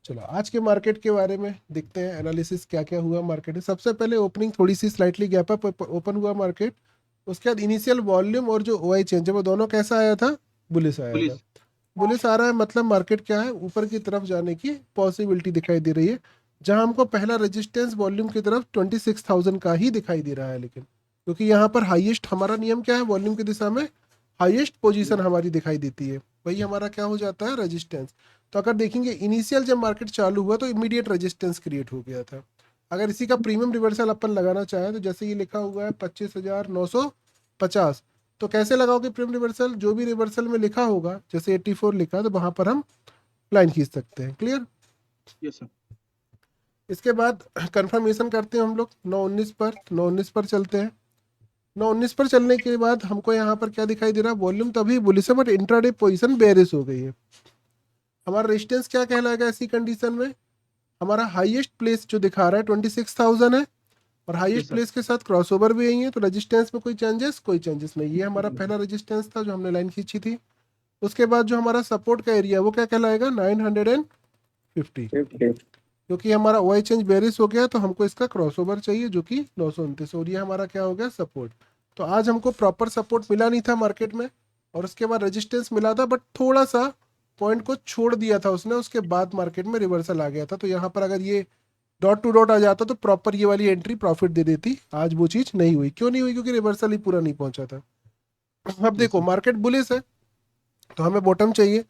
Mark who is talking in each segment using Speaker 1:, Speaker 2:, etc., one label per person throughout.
Speaker 1: चलो आज के मार्केट के बारे में देखते हैं, एनालिसिस क्या क्या हुआ मार्केट में। सबसे पहले ओपनिंग थोड़ी सी स्लाइटली गैप अप ओपन हुआ मार्केट। उसके बाद इनिशियल वॉल्यूम और जो ओआई चेंज है वो दोनों कैसा आया था, बुलिश आया था।
Speaker 2: पुलिस।
Speaker 1: बुलिश आ रहा है मतलब मार्केट क्या है, ऊपर की तरफ जाने की पॉसिबिलिटी दिखाई दे रही है। जहां हमको पहला रेजिस्टेंस वॉल्यूम की तरफ 26,000 का ही दिखाई दे रहा है, लेकिन क्योंकि यहाँ पर हाईएस्ट हमारा नियम क्या है, वॉल्यूम की दिशा में हाईएस्ट पोजीशन हमारी दिखाई देती है, वही हमारा क्या हो जाता है, रेजिस्टेंस। तो अगर देखेंगे इनिशियल जब मार्केट चालू हुआ तो इमीडिएट रेजिस्टेंस क्रिएट हो गया था। अगर इसी का प्रीमियम रिवर्सल अपन लगाना चाहें तो जैसे ये लिखा हुआ है 25,950, तो कैसे लगाओगे प्रीमियम रिवर्सल, जो भी रिवर्सल में लिखा होगा जैसे 84 लिखा तो वहां पर हम लाइन खींच सकते हैं। क्लियर।
Speaker 2: Yes sir.
Speaker 1: इसके बाद कंफर्मेशन करते हैं हम लोग 919 पर, 919 पर चलते हैं। 919 पर चलने के बाद हमको यहाँ पर क्या दिखाई दे रहा है, वॉल्यूम तो अभी बुलिश है बट इंट्राडे पोजीशन बेरिश हो गई है। हमारा रेजिस्टेंस क्या कहलाएगा ऐसी कंडीशन में, हमारा हाईएस्ट प्लेस जो दिखा रहा है 26,000 है, और
Speaker 2: यस
Speaker 1: हाईएस्ट
Speaker 2: सर।
Speaker 1: प्लेस के साथ क्रॉसओवर भी यही है, तो रेजिस्टेंस में कोई चेंजेस नहीं। ये हमारा पहला रेजिस्टेंस था जो हमने लाइन खींची थी। उसके बाद जो हमारा सपोर्ट का एरिया वो क्या कहलाएगा, 950, क्योंकि हमारा वाई चेंज बेरिस हो गया तो हमको इसका क्रॉसओवर चाहिए जो कि 929, और ये हमारा क्या हो गया, सपोर्ट। तो आज हमको प्रॉपर सपोर्ट मिला नहीं था मार्केट में, और उसके बाद रेजिस्टेंस मिला था बट थोड़ा सा पॉइंट को छोड़ दिया था उसने, उसके बाद मार्केट में रिवर्सल आ गया था। तो यहाँ पर अगर ये डॉट टू डॉट आ जाता तो प्रॉपर ये वाली एंट्री प्रॉफिट दे देती। आज वो चीज़ नहीं हुई, क्यों नहीं हुई, क्योंकि रिवर्सल ही पूरा नहीं पहुंचा था। अब
Speaker 2: यस
Speaker 1: देखो
Speaker 2: सर।
Speaker 1: मार्केट बुलिश है तो हमें बॉटम चाहिए,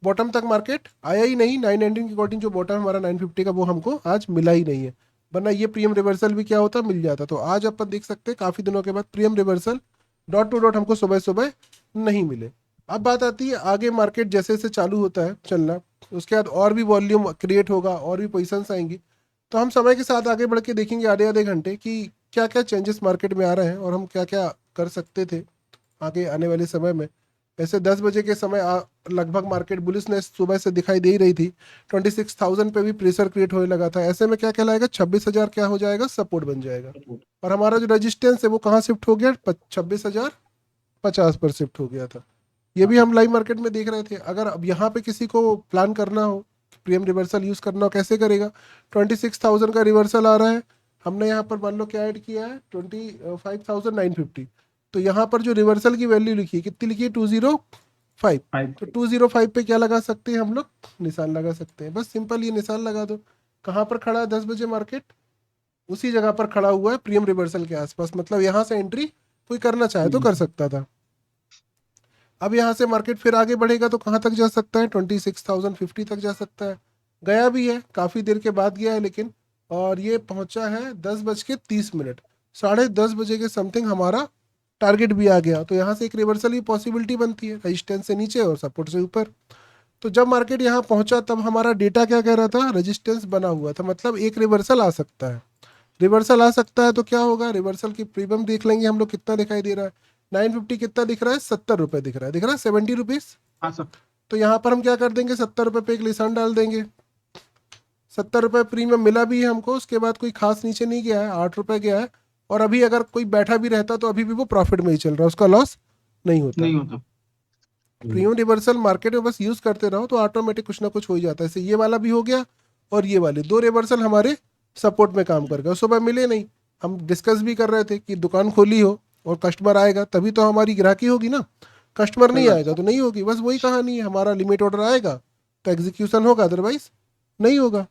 Speaker 1: बॉटम तक मार्केट आया ही नहीं। 919 के अकॉर्डिंग जो बॉटम हमारा 950 का वो हमको आज मिला ही नहीं है, वरना ये प्रीमियम रिवर्सल भी क्या होता, मिल जाता। तो आज अपन देख सकते हैं काफ़ी दिनों के बाद premium reversal dot to dot हमको सुबह सुबह नहीं मिले। अब बात आती है आगे मार्केट जैसे जैसे चालू होता है चलना, उसके बाद और भी वॉल्यूम क्रिएट होगा और भी पोजिशंस आएंगी, तो हम समय के साथ आगे बढ़ के देखेंगे आधे आधे घंटे कि क्या क्या चेंजेस मार्केट में आ रहे हैं और हम क्या क्या कर सकते थे आगे आने वाले समय में। ऐसे 10 बजे के समय लगभग मार्केट बुलिशनेस सुबह से दिखाई दे ही रही थी। 26,000 पे भी प्रेशर क्रिएट होने लगा था। ऐसे में क्या कहलाएगा, 26,000 क्या हो जाएगा, सपोर्ट बन जाएगा। और हमारा जो रेजिस्टेंस है वो कहाँ शिफ्ट हो गया, 26,050 पर शिफ्ट हो गया था। ये
Speaker 2: हाँ
Speaker 1: भी
Speaker 2: सर।
Speaker 1: हम लाइव मार्केट में देख रहे थे। अगर अब यहाँ पे किसी को प्लान करना हो, प्रीमियम रिवर्सल यूज करना हो, कैसे करेगा। 26,000 का रिवर्सल आ रहा है, हमने यहाँ पर मान लो क्या ऐड किया है, 25,950। तो यहाँ पर जो रिवर्सल की वैल्यू लिखी है कितनी लिखी है, 205।
Speaker 2: 5।
Speaker 1: तो 205 पे क्या लगा सकते हैं हम लोग, निशान लगा सकते हैं। बस सिंपल ये निशान लगा दो। कहाँ पर खड़ा है 10 बजे मार्केट, उसी जगह पर खड़ा हुआ है प्रीमियम रिवर्सल के आसपास, मतलब यहाँ से एंट्री कोई करना चाहे तो कर सकता था। अब यहाँ से मार्केट फिर आगे बढ़ेगा तो कहाँ तक जा सकता है, 26,050 तक जा सकता है। गया भी है, काफ़ी देर के बाद गया है लेकिन, और ये पहुँचा है 10:30। 10:30 बजे के समथिंग हमारा टारगेट भी आ गया। तो यहाँ से एक रिवर्सल की पॉसिबिलिटी बनती है, रजिस्टेंस से नीचे और सपोर्ट से ऊपर। तो जब मार्केट यहाँ पहुँचा तब हमारा डेटा क्या कह रहा था, रेजिस्टेंस बना हुआ था, मतलब एक रिवर्सल आ सकता है। रिवर्सल आ सकता है तो क्या होगा, रिवर्सल की प्रीमियम देख लेंगे हम लोग कितना दिखाई दे रहा है। 950 कितना दिख रहा है, 70 रुपये दिख रहा है, दिख रहा है 70 रुपीज़।
Speaker 2: हाँ सर।
Speaker 1: तो यहाँ पर हम क्या कर देंगे, 70 रुपये पे एक निशान डाल देंगे। 70 रुपये प्रीमियम मिला भी है हमको, उसके बाद कोई खास नीचे नहीं गया है, 8 रुपये गया है। और अभी अगर कोई बैठा भी रहता तो अभी भी वो प्रॉफिट में ही चल रहा है, उसका लॉस नहीं होता।
Speaker 2: नहीं होता।
Speaker 1: प्रीमियम रिवर्सल मार्केट में बस यूज करते रहो तो ऑटोमेटिक कुछ ना कुछ हो ही जाता है। ऐसे ये वाला भी हो गया, और ये वाले दो रिवर्सल हमारे सपोर्ट में काम कर गए। सुबह मिले नहीं, हम डिस्कस भी कर रहे थे कि दुकान खोली हो और कस्टमर आएगा तभी तो हमारी ग्राहकी होगी ना, कस्टमर
Speaker 2: सही
Speaker 1: नहीं
Speaker 2: बात।
Speaker 1: आएगा तो नहीं होगी। बस वही कहानी है, हमारा लिमिट ऑर्डर आएगा तो एग्जीक्यूशन होगा, अदरवाइज नहीं होगा।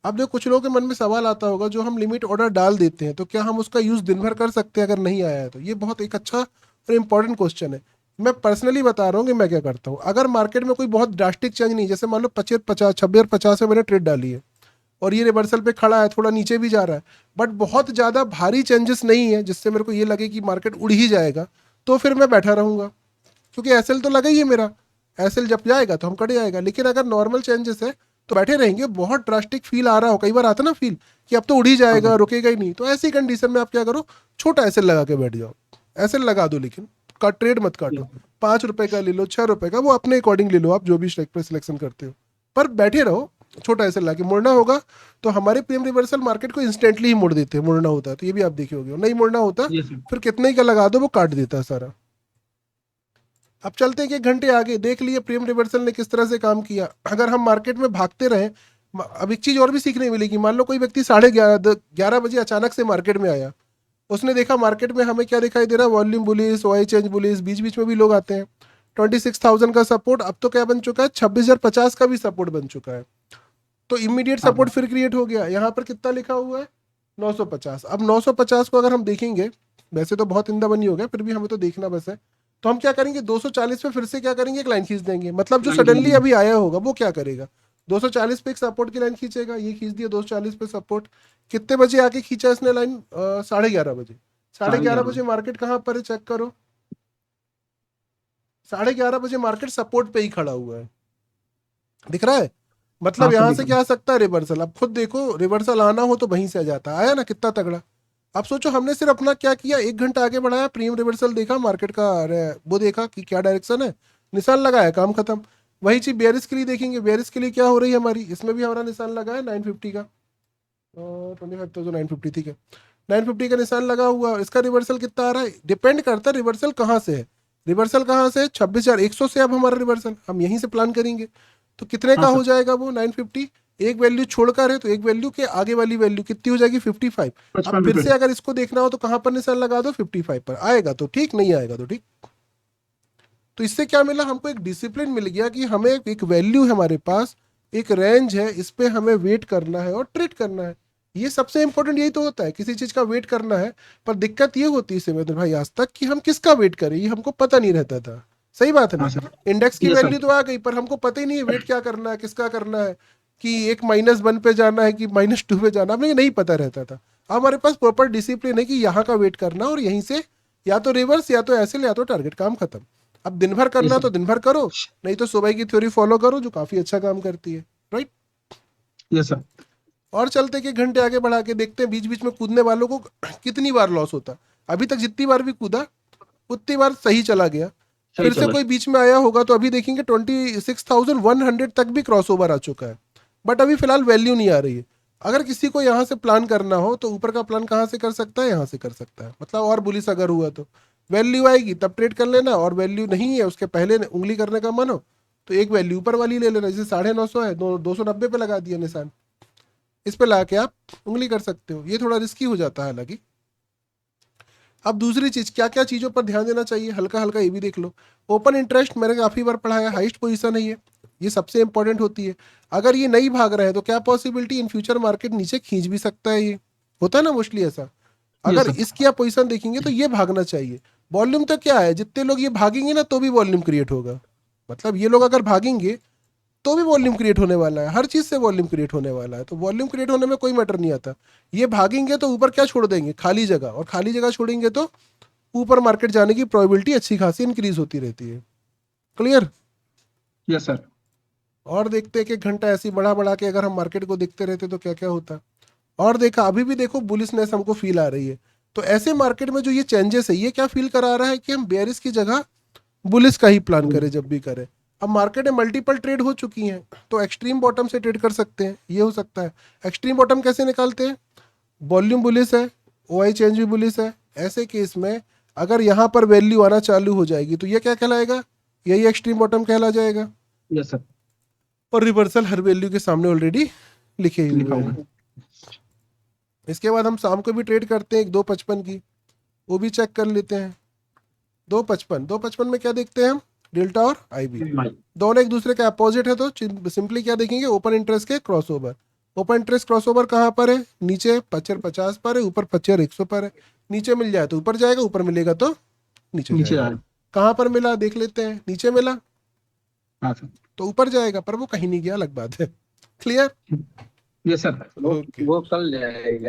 Speaker 1: अब देखो कुछ लोगों के मन में सवाल आता होगा, जो हम लिमिट ऑर्डर डाल देते हैं तो क्या हम उसका यूज़ दिन भर कर सकते हैं अगर नहीं आया है, तो ये बहुत एक अच्छा और इम्पॉर्टेंट क्वेश्चन है। मैं पर्सनली बता रहा हूँ कि मैं क्या करता हूँ। अगर मार्केट में कोई बहुत ड्रास्टिक चेंज नहीं, जैसे मान लो 26 और 50 में मैंने ट्रेड डाली है और ये रिवर्सल पे खड़ा है, थोड़ा नीचे भी जा रहा है, बट बहुत ज़्यादा भारी चेंजेस नहीं है जिससे मेरे को ये लगे कि मार्केट उड़ ही जाएगा, तो फिर मैं बैठा रहूँगा, क्योंकि एसएल तो लगा ही है मेरा। एसएल जब जाएगा तो हम कट जाएगा। लेकिन अगर नॉर्मल चेंजेस है तो बैठे रहेंगे। बहुत ड्रास्टिक फील आ रहा हो, कई बार आता ना फील कि अब तो उड़ ही
Speaker 2: हाँ
Speaker 1: जाएगा,
Speaker 2: सर।
Speaker 1: रुकेगा ही नहीं, तो ऐसी कंडीशन में आप क्या करो, छोटा एसएल लगा के बैठ जाओ। एसएल लगा दो लेकिन का ट्रेड मत काटो। 5 रुपए का ले लो, 6 रुपए का, वो अपने अकॉर्डिंग ले लो आप, जो भी स्ट्राइक पे सिलेक्शन करते हो, पर बैठे रहो। छोटा एसएल ला के मुड़ना होगा तो हमारे प्रीमियम रिवर्सल मार्केट को इंस्टेंटली ही मोड़ देते हैं, मुड़ना होता है तो ये भी आप देखे होगे। नहीं मुड़ना होता
Speaker 2: यस सर।
Speaker 1: फिर कितने ही का लगा दो वो काट देता है सारा। अब चलते हैं कि 1 घंटे आगे, देख लिए प्रीमियम रिवर्सल ने किस तरह से काम किया। अगर हम मार्केट में भागते रहे, अब एक चीज और भी सीखने मिलेगी। मान लो कोई व्यक्ति 11:30 बजे अचानक से मार्केट में आया, उसने देखा मार्केट में हमें क्या दिखाई दे रहा है, volume bullish, OI change bullish, बीच बीच में भी लोग आते हैं। 26,000 का सपोर्ट अब तो क्या बन चुका है, 26,050 का भी सपोर्ट बन चुका है। तो इमीडिएट
Speaker 2: हाँ
Speaker 1: सपोर्ट फिर क्रिएट हो गया। यहाँ पर कितना लिखा हुआ है, 950। अब 950 को अगर हम देखेंगे, वैसे तो बहुत इंदा बनी हो गया, फिर भी हमें तो देखना बस है। तो हम क्या करेंगे, 240 पे फिर से क्या करेंगे, एक लाइन खींच देंगे। मतलब जो
Speaker 2: लाइन खींच
Speaker 1: सडनली
Speaker 2: दी।
Speaker 1: अभी आया होगा वो क्या करेगा, 240 पे एक सपोर्ट की लाइन खींचेगा। ये खींच दिया 240 पे सपोर्ट। कितने बजे आके खींचा इसने लाइन, 11:30 बजे। साढ़े
Speaker 2: साढ़े
Speaker 1: ग्यारह
Speaker 2: ग्यारह
Speaker 1: बजे मार्केट कहाँ पर है, चेक करो। 11:30 बजे मार्केट सपोर्ट पे ही खड़ा हुआ है, दिख रहा है।
Speaker 2: हाँ
Speaker 1: मतलब
Speaker 2: सर
Speaker 1: यहां
Speaker 2: दिख
Speaker 1: से
Speaker 2: रहा
Speaker 1: क्या आ सकता है, रिवर्सल। अब खुद देखो, रिवर्सल आना हो तो वहीं से आ जाता है, आया ना कितना तगड़ा। अब सोचो हमने सिर्फ अपना क्या किया, 1 घंटा आगे बढ़ाया, प्रीमियम रिवर्सल देखा, मार्केट का वो देखा कि क्या डायरेक्शन है, निशान लगाया, काम खत्म। वही चीज बेयरिश के लिए देखेंगे, बेयरिश के लिए क्या हो रही है हमारी, इसमें भी हमारा निशान लगा है 950 का, 25,950, ठीक है। 950 का निशान लगा हुआ, इसका रिवर्सल कितना आ रहा है, डिपेंड करता है रिवर्सल कहाँ से है। रिवर्सल कहाँ से है, 26,100 से। अब हमारा रिवर्सल हम यहीं से प्लान करेंगे। तो कितने
Speaker 2: हाँ
Speaker 1: का हो
Speaker 2: सर।
Speaker 1: जाएगा वो 950। एक वैल्यू छोड़कर है, तो एक वैल्यू के आगे वाली वैल्यू कितनी हो जाएगी, 55। अब
Speaker 2: 55
Speaker 1: फिर
Speaker 2: रुपये।
Speaker 1: से अगर इसको देखना हो तो कहाँ पर निशान लगा दो, 55 पर। आएगा तो ठीक, नहीं आएगा तो ठीक। तो इससे क्या मिला हमको, एक डिसिप्लिन मिल गया कि हमें एक वैल्यू है हमारे पास, एक रेंज है, इस पे हमें वेट करना है और ट्रेड करना है। ये सबसे इंपॉर्टेंट यही तो होता है, किसी चीज का वेट करना है। पर दिक्कत ये होती है सिमरन भाई आज तक, कि हम किसका वेट करें ये हमको पता नहीं रहता था। सही बात है
Speaker 2: हाँ
Speaker 1: ना।
Speaker 2: सर।
Speaker 1: इंडेक्स की
Speaker 2: ये
Speaker 1: वैल्यू
Speaker 2: सर।
Speaker 1: तो आ गई, पर हमको पता ही नहीं है वेट क्या करना है, किसका करना है, कि एक -1 पे जाना है कि -2 पे जाना, हमें नहीं पता रहता था। अब हमारे पास प्रॉपर डिसिप्लिन है कि यहाँ का वेट करना, और यहीं से या तो रिवर्स, या तो ऐसे, या तो टारगेट, काम खत्म। अब दिन भर
Speaker 2: ये
Speaker 1: करना
Speaker 2: सर।
Speaker 1: तो दिन भर करो, नहीं तो सुबह की थ्योरी फॉलो करो जो काफी अच्छा काम करती है, राइट।
Speaker 2: ये सर।
Speaker 1: और चलते कि 1 घंटे आगे बढ़ा के देखते हैं बीच बीच में कूदने वालों को कितनी बार लॉस होता। अभी तक जितनी बार भी कूदा उतनी बार सही चला गया।
Speaker 2: सही
Speaker 1: फिर से
Speaker 2: चला।
Speaker 1: कोई बीच में आया होगा तो अभी देखेंगे 26,100 तक भी क्रॉस ओवर आ चुका है। बट अभी फिलहाल वैल्यू नहीं आ रही है। अगर किसी को यहाँ से प्लान करना हो तो ऊपर का प्लान कहाँ से कर सकता है, यहाँ से कर सकता है। मतलब और बुलिस अगर हुआ तो वैल्यू आएगी तब ट्रेड कर लेना, और वैल्यू नहीं है उसके पहले उंगली करने का मन हो तो एक वैल्यू ऊपर वाली ले लेना। जैसे 950 है, 290 पे लगा दिया निशान, इस पे ला के आप उंगली कर सकते हो। ये थोड़ा रिस्की हो जाता है हालांकि। अब दूसरी चीज, क्या क्या चीजों पर ध्यान देना चाहिए, हल्का हल्का ये भी देख लो। ओपन इंटरेस्ट मैंने काफी बार पढ़ाया, हाईएस्ट पोजीशन है ये सबसे इंपॉर्टेंट होती है। अगर ये नहीं भाग रहे हैं तो क्या पॉसिबिलिटी, इन फ्यूचर मार्केट नीचे खींच भी सकता है, ये होता है ना मोस्टली ऐसा।
Speaker 2: ये
Speaker 1: अगर
Speaker 2: सर।
Speaker 1: इसकी आप पोजीशन देखेंगे तो ये भागना चाहिए। वॉल्यूम तो क्या है, जितने लोग ये भागेंगे ना तो भी वॉल्यूम क्रिएट होगा। मतलब ये लोग अगर भागेंगे तो भी वॉल्यूम क्रिएट होने वाला है, हर चीज से वॉल्यूम क्रिएट होने वाला है। तो वॉल्यूम क्रिएट होने में कोई मैटर नहीं आता। ये भागेंगे तो ऊपर क्या छोड़ देंगे, खाली जगह, और खाली जगह छोड़ेंगे तो ऊपर मार्केट जाने की प्रोबेबिलिटी अच्छी खासी इंक्रीज होती रहती है। क्लियर।
Speaker 2: ये सर।
Speaker 1: और देखते हैं कि 1 घंटा ऐसे ही बढ़ा बढ़ा के अगर हम मार्केट को देखते रहते तो क्या क्या होता। और देखा, अभी भी देखो बुलिशनेस हमको फील आ रही है। तो ऐसे मार्केट में जो ये चेंजेस है, ये क्या फील करा रहा है कि हम बेयरिश की जगह बुलिश का ही प्लान करें जब भी करें। अब मार्केट में मल्टीपल ट्रेड हो चुकी हैं, तो एक्सट्रीम बॉटम से ट्रेड कर सकते हैं, ये हो सकता है। एक्सट्रीम बॉटम कैसे निकालते हैं, वॉल्यूम बुलिश है, ओआई चेंज भी बुलिश है, ऐसे केस में अगर यहाँ पर वैल्यू आना चालू हो जाएगी तो ये क्या कहलाएगा, यही एक्सट्रीम बॉटम कहला जाएगा।
Speaker 2: ये सर।
Speaker 1: और रिवर्सल हर वैल्यू के सामने ऑलरेडी लिखे ही
Speaker 2: लिखा
Speaker 1: हुए
Speaker 2: हुआ
Speaker 1: हैं।
Speaker 2: है।
Speaker 1: इसके बाद हम शाम को भी ट्रेड करते हैं एक 255 की, वो भी चेक कर लेते हैं। 255 में क्या देखते हैं हम, डेल्टा और आईबी
Speaker 2: भाई।
Speaker 1: दोनों एक दूसरे के अपोजिट है, तो सिंपली क्या देखेंगे, ओपन इंटरेस्ट के क्रॉसओवर। ओपन इंटरेस्ट क्रॉसओवर कहाँ पर है, नीचे 55 पर है, ऊपर 100 पर है। नीचे मिल जाए तो ऊपर जाएगा, ऊपर मिलेगा तो नीचे
Speaker 2: नीचे
Speaker 1: जाएगा।
Speaker 2: आ रहा है।
Speaker 1: कहाँ पर मिला देख लेते हैं, नीचे मिला
Speaker 2: हाँ सर।
Speaker 1: तो ऊपर जाएगा, पर वो कहीं नहीं गया, अलग बात है। क्लियर।
Speaker 2: ये सर।
Speaker 1: ओके।
Speaker 3: वो कल जाएगा।